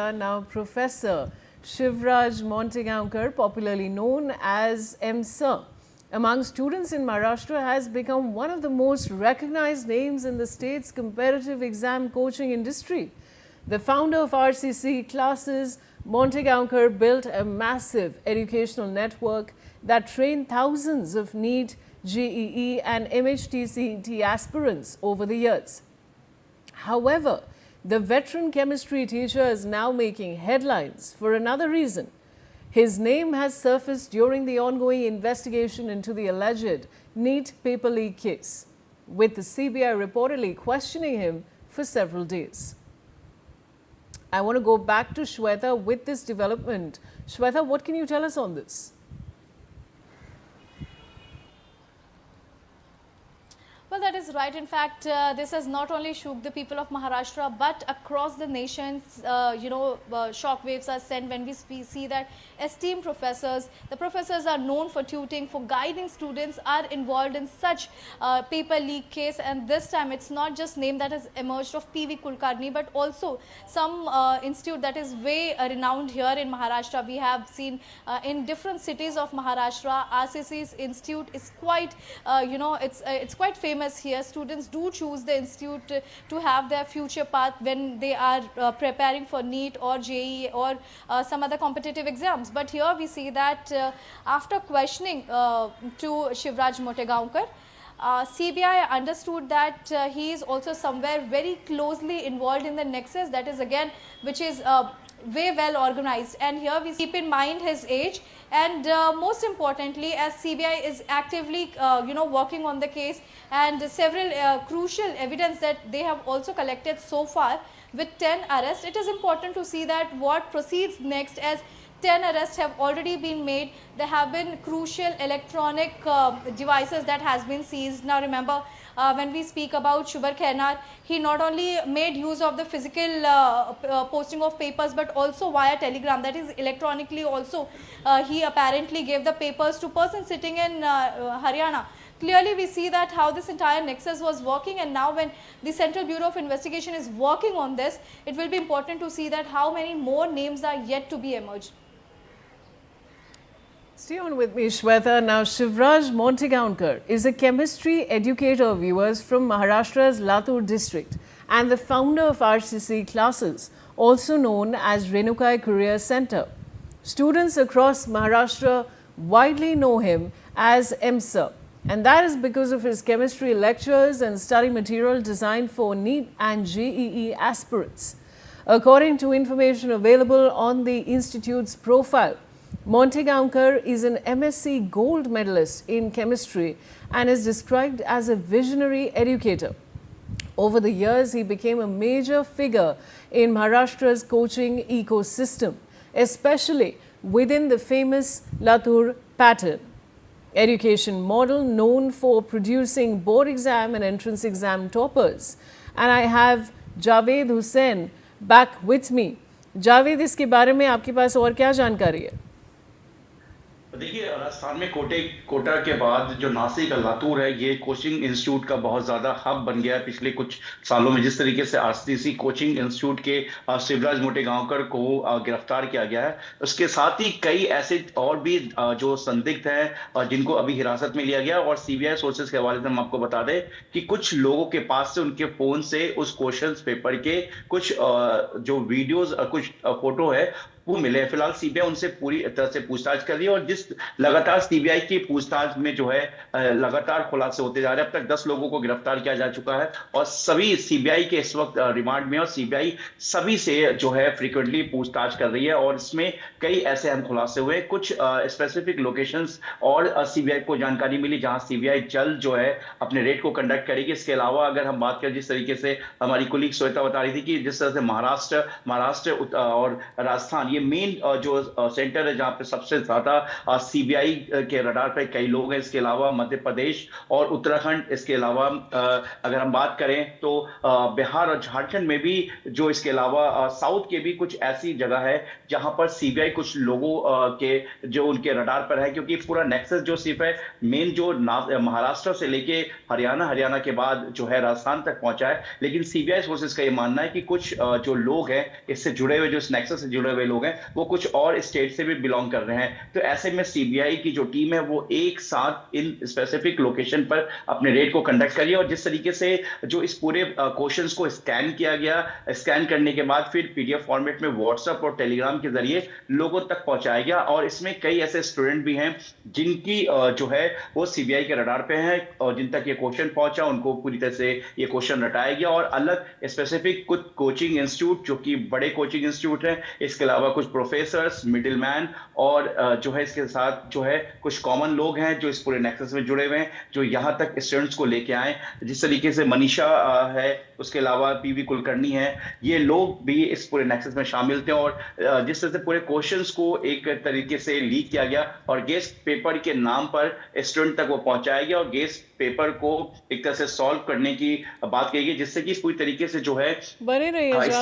Now, Professor Shivraj Montegaonkar, popularly known as M.Sir, among students in Maharashtra has become one of the most recognized names in the state's competitive exam coaching industry. The founder of RCC classes, Montegaonkar built a massive educational network that trained thousands of NEET, JEE and MHTCET aspirants over the years. However, the veteran chemistry teacher is now making headlines for another reason. His name has surfaced during the ongoing investigation into the alleged NEET paper leak case, with the CBI reportedly questioning him for several days. I want to go back to Shweta with this development. Shweta, what can you tell us on this? Well, that is right. In fact, this has not only shook the people of Maharashtra, but across the nation, shock waves are sent when we see that esteemed professors, the professors are known for tutoring, for guiding students, are involved in such paper leak case. And this time, it's not just name that has emerged of P.V. Kulkarni, but also some institute that is way renowned here in Maharashtra. We have seen in different cities of Maharashtra, RCC's institute is quite, it's quite famous here. Students do choose the institute to have their future path when they are preparing for NEET or JEE or some other competitive exams. But here we see that after questioning to Shivraj Montegaonkar, CBI understood that he is also somewhere very closely involved in the nexus, that is again which is way well organized. And here we keep in mind his age, and most importantly, as CBI is actively working on the case, and several crucial evidence that they have also collected so far with 10 arrests, it is important to see that what proceeds next, as 10 arrests have already been made. There have been crucial electronic devices that has been seized. Now remember, when we speak about Shubhar Khainar, he not only made use of the physical posting of papers, but also via telegram, that is electronically also. He apparently gave the papers to person sitting in Haryana. Clearly we see that how this entire nexus was working, and now when the Central Bureau of Investigation is working on this, it will be important to see that how many more names are yet to be emerged. Stay on with me, Shweta. Now, Shivraj Montegaonkar is a chemistry educator, viewers, from Maharashtra's Latur district and the founder of RCC classes, also known as Renukai Career Center. Students across Maharashtra widely know him as M.Sir, and that is because of his chemistry lectures and study material designed for NEET and JEE aspirants. According to information available on the institute's profile, Montegaonkar is an MSc Gold medalist in chemistry and is described as a visionary educator. Over the years, he became a major figure in Maharashtra's coaching ecosystem, especially within the famous Latur pattern education model known for producing board exam and entrance exam toppers. And I have Javed Hussain back with me. Javed, इसके बारे में आपके पास और क्या जानकारी है? देखिए, राजस्थान में कोटा के बाद जो नासिक लातूर है, ये कोचिंग इंस्टीट्यूट का बहुत ज्यादा हब बन गया है पिछले कुछ सालों में। जिस तरीके से आरसीसी कोचिंग इंस्टीट्यूट के शिवराज मोटेगांवकर को गिरफ्तार किया गया है, उसके साथ ही कई ऐसे और भी जो संदिग्ध हैं जिनको अभी हिरासत में लिया गया। और सीबीआई सोर्सेज के हवाले से हम आपको बता दें कि कुछ लोगों के पास से, उनके फोन से उस क्वेश्चन पेपर के कुछ जो वीडियोज, कुछ फोटो है वो मिले। फिलहाल सीबीआई उनसे पूरी तरह से पूछताछ कर रही है, और जिस लगातार सीबीआई की पूछताछ में जो है लगातार खुलासे होते जा रहे हैं। अब तक 10 लोगों को गिरफ्तार किया जा चुका है और सभी सीबीआई के इस वक्त रिमांड में, और सीबीआई सभी से जो है फ्रीक्वेंटली पूछताछ कर रही है। और इसमें कई ऐसे अहम खुलासे हुए, कुछ स्पेसिफिक लोकेशंस और सीबीआई को जानकारी मिली जहां सीबीआई जल्द जो है अपने रेड को कंडक्ट करेगी। इसके अलावा अगर हम बात करें, जिस तरीके से हमारी कुलीग श्वेता बता रही थी कि जिस तरह से महाराष्ट्र और राजस्थान, ये ये मेन जो सेंटर है जहाँ पे सबसे ज्यादा सीबीआई के रडार पे कई लोग हैं। इसके अलावा मध्य प्रदेश और उत्तराखंड, इसके अलावा अगर हम बात करें तो बिहार और झारखंड में भी, जो इसके अलावा साउथ के भी कुछ ऐसी जगह है जहां पर सीबीआई कुछ लोगों के जो उनके रडार पर है, क्योंकि पूरा नेक्सस जो सिर्फ है मेन जो महाराष्ट्र से लेके हरियाणा के बाद जो है राजस्थान तक पहुंचा है। लेकिन सीबीआई फोर्सेस का ये मानना है कि कुछ जो लोग हैं इससे जुड़े हुए, जो इस नेक्सस से जुड़े हुए लोग हैं, वो कुछ और स्टेट से भी बिलोंग कर रहे हैं। तो ऐसे में सीबीआई की जो टीम है वो एक साथ इन स्पेसिफिक लोकेशन पर अपने रेड को कंडक्ट करी, और जिस तरीके से जो इस पूरे क्वेश्चंस को स्कैन किया गया, स्कैन करने के बाद फिर पीडीएफ फॉर्मेट में व्हाट्सएप और टेलीग्राम के जरिए लोगों तक पहुंचाया गया। और इसमें कई ऐसे स्टूडेंट भी हैं जिनकी जो है वो सीबीआई के रडार पे हैं, और जिन तक ये क्वेश्चन पहुंचा उनको पूरी तरह से ये क्वेश्चन रटाया गया। और अलग स्पेसिफिक कुछ कोचिंग इंस्टीट्यूट जो कि बड़े कोचिंग इंस्टीट्यूट हैं, इसके अलावा कुछ प्रोफेसर्स, मिडिलमैन और जो है इसके साथ जो है कुछ कॉमन लोग हैं जो इस पूरे नेक्सस में जुड़े हुए हैं, जो यहाँ तक स्टूडेंट्स को लेके आए। जिस तरीके से मनीषा है, उसके अलावा पीवी कुलकर्णी है, ये लोग भी इस पूरे नेक्सस में शामिल थे। और जिस तरह से पूरे क्वेश्चंस को एक तरीके से लीक किया गया और गेस्ट पेपर के नाम पर स्टूडेंट तक वो पहुंचाया गया, और गेस्ट पेपर को एक तरह से सॉल्व करने की बात कही गई, जिससे कि पूरी तरीके से जो है बने रहिए